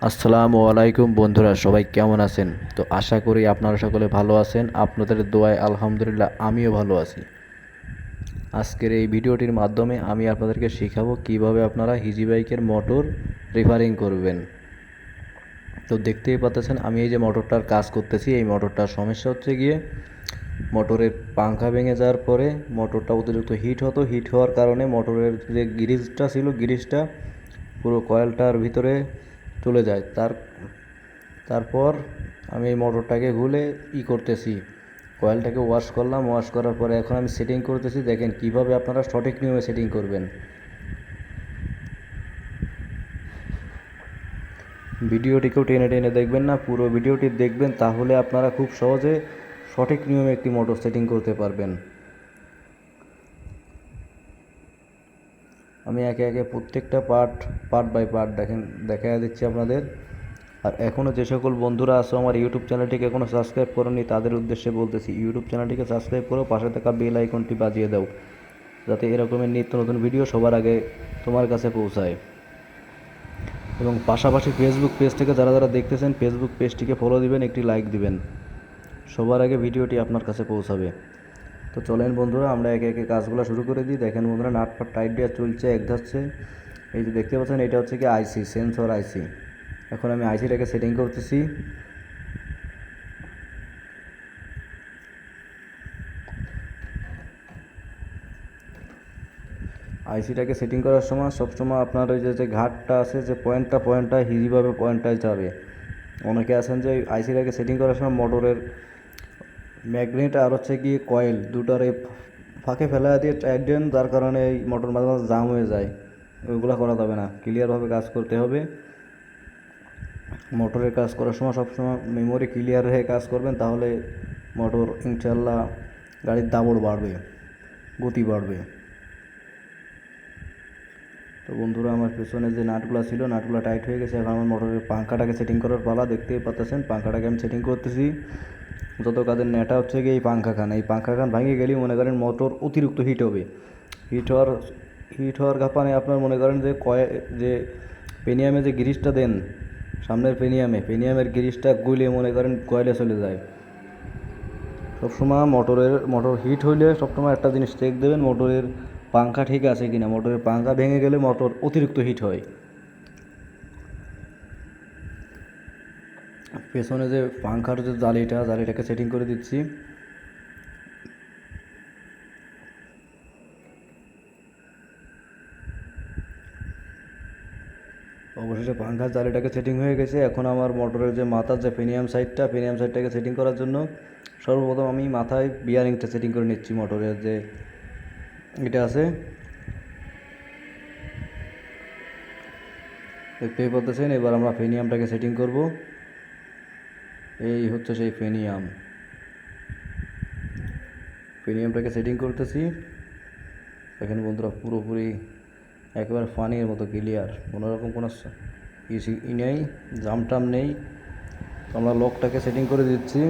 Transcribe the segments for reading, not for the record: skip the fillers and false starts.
আসসালামু আলাইকুম বন্ধুরা, সবাই কেমন আছেন? তো আশা করি আপনারা সকলে ভালো আছেন। আপনাদের দোয়ায় আলহামদুলিল্লাহ আমিও ভালো আছি। আজকের এই ভিডিওটির মাধ্যমে আমি আপনাদেরকে শেখাবো কিভাবে আপনারা হিজি বাইকের মোটর রিপেয়ারিং করবেন। তো দেখতেই পাচ্ছেন আমি এই যে মোটরটার কাজ করতেছি, এই মোটরটার সমস্যা হচ্ছে গিয়ে মোটরের পাংখা ভেঙে যাওয়ার পরে মোটরটা অতিরিক্ত হিট হওয়ার কারণে মোটরের যে গ্রিজটা ছিল, গ্রিজটা পুরো কয়েলটার ভিতরে চলে যায়। তারপর আমি এই মোটরটাকে খুলে করতেছি, কয়েলটাকে ওয়াশ করলাম। ওয়াশ করার পরে এখন আমি সেটিং করতেছি। দেখেন কিভাবে আপনারা সঠিক নিয়মে সেটিং করবেন। ভিডিওটিকেও টেনে টেনে দেখবেন না, পুরো ভিডিওটি দেখবেন, তাহলে আপনারা খুব সহজে সঠিক নিয়মে একটি মোটর সেটিং করতে পারবেন। আমি একে একে প্রত্যেকটা পার্ট বাই পার্ট দেখা দিচ্ছি আপনাদের। আর এখনও যে সকল বন্ধুরা আছো আমার ইউটিউব চ্যানেলটিকে এখনও সাবস্ক্রাইব করোনি, তাদের উদ্দেশ্যে বলতেছি ইউটিউব চ্যানেলটিকে সাবস্ক্রাইব করো, পাশে থাকা বেল আইকনটি বাজিয়ে দাও, যাতে এরকমের নিত্য নতুন ভিডিও সবার আগে তোমার কাছে পৌঁছায়। এবং পাশাপাশি ফেসবুক পেজ থেকে যারা যারা দেখতেছেন, ফেসবুক পেজটিকে ফলো দিবেন, একটি লাইক দিবেন, সবার আগে ভিডিওটি আপনার কাছে পৌঁছাবে। তো চলেন বন্ধুরা, আমরা একে একে কাজগুলো শুরু করে দিই। দেখেন বন্ধুরা, নাট ফাট টাইট দেওয়া চলছে, এক ধাচ্ছে। এই যে দেখতে পাচ্ছেন, এটা হচ্ছে কি আইসি, সেন্সর আইসি। এখন আমি আইসিটাকে সেটিং করতেছি। আইসিটাকে সেটিং করার সময় সবসময় আপনার ওই যে ঘাটটা আছে, যে পয়েন্টটা হিজিভাবে পয়েন্টটায় যাবে। অনেকে আছেন যে আইসিটাকে সেটিং করার সময় মোটরের ম্যাগনেট আর হচ্ছে গিয়ে কয়েল দুটার এই ফাঁকে ফেলা দিয়ে টাইট দেন, যার কারণে এই মোটর মাঝে মাঝে জাম হয়ে যায়। ওইগুলো করা যাবে না, ক্লিয়ারভাবে কাজ করতে হবে। মোটরের কাজ করার সময় সবসময় মেমোরি ক্লিয়ার হয়ে কাজ করবেন, তাহলে মোটর ইনশাল্লাহ গাড়ির দাপট বাড়বে, গতি বাড়বে। তো বন্ধুরা, আমার পেছনে যে নাটগুলো ছিল, নাটগুলো টাইট হয়ে গেছে। এখন আমার মোটরের পাংখাটাকে সেটিং করার পালা। দেখতেই পাচ্ছেন পাংখাটাকে আমি সেটিং করতেছি। যত কাজের নেটা হচ্ছে কি এই পাংখাখান ভাঙে গেলেই মনে করেন মোটর অতিরিক্ত হিট হবে। হিট হওয়ার কারণে আপনার মনে করেন যে পেনিয়ামে যে গ্রিজটা দেন, সামনের পেনিয়ামের গ্রিজটা গুলে মনে করেন কয়েলে চলে যায়। সবসময় মোটর হিট হইলে সবসময় একটা জিনিস চেক দেবেন, মোটরের পাংখা ঠিক আছে কিনা। মোটরের পাংখা ভেঙে গেলে মোটর অতিরিক্ত হিট হয়। পেছনে যে পাংখার যে জালিটাকে সেটিং করে দিচ্ছি। অবশেষে পাংখার জালিটাকে সেটিং হয়ে গেছে। এখন আমার মোটরের যে মাথার যে পেনিয়াম সাইডটাকে সেটিং করার জন্য সর্বপ্রথম আমি মাথায় বিয়ারিংটা সেটিং করে নিচ্ছি। মোটরের যে এটা আছে, দেখতেই পাচ্ছেন। এবার আমরা ফেনিয়ামটাকে সেটিং করব। এই হচ্ছে সেই ফেনিয়ামটাকে সেটিং করতেছি। দেখেন বন্ধুরা, পুরোপুরি একেবারে পানির মতো ক্লিয়ার, কোনোরকম কোনো নেই, জাম নেই। তো আমরা লকটাকে সেটিং করে দিচ্ছি।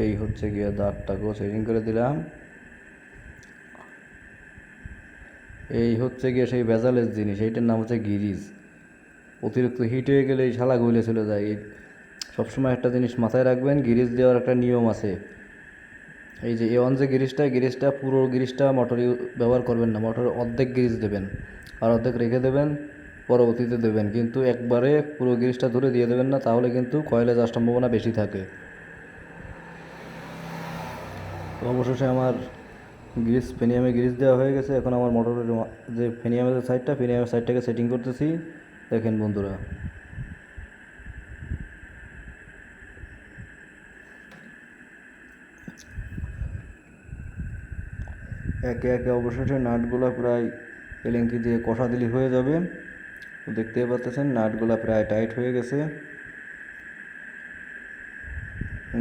এই হচ্ছে গিয়ে দাঁতটাকেও সেটিং করে দিলাম। এই হচ্ছে গিয়ে সেই ভেজালের জিনিস, এইটার নাম হচ্ছে গিরিজ। অতিরিক্ত হিট হয়ে গেলে এই শালা গলে চলে যায়। সবসময় একটা জিনিস মাথায় রাখবেন, গিরিজ দেওয়ার একটা নিয়ম আছে। এই যে A1 যে গিরিজটা পুরো গিরিজটা মোটরে ব্যবহার করবেন না, মোটরের অর্ধেক গিরিজ দেবেন আর অর্ধেক রেখে দেবেন, পরবর্তীতে দেবেন। কিন্তু একবারে পুরো গিরিজটা ধরে দিয়ে দেবেন না, তাহলে কিন্তু কয়েলে যাওয়ার সম্ভাবনা বেশি থাকে। তো অবশেষে আমার ফেনিয়ামে গ্রিজ দেওয়া হয়ে গেছে। এখন আমার মোটরের যে ফেনিয়ামের সাইডটাকে সেটিং করতেছি। দেখেন বন্ধুরা, একে একে অবশেষে নাটগুলো প্রায় এলেঙ্কি দিয়ে কষা দিলি হয়ে যাবে। তো দেখতেই পাচ্ছেন নাটগুলো প্রায় টাইট হয়ে গেছে।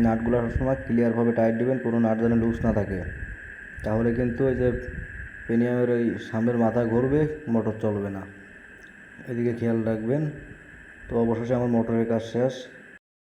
নাটগুলো সবসময় ক্লিয়ারভাবে টাইট দিবেন, কোনো নাট যেন লুজ না থাকে, তাহলে কিন্তু ওই যে পেনিয়ামের ওই সামনের মাথা ঘুরবে, মোটর চলবে না। এদিকে খেয়াল রাখবেন। তো অবশেষে আমার মোটরের কাজ শেষ।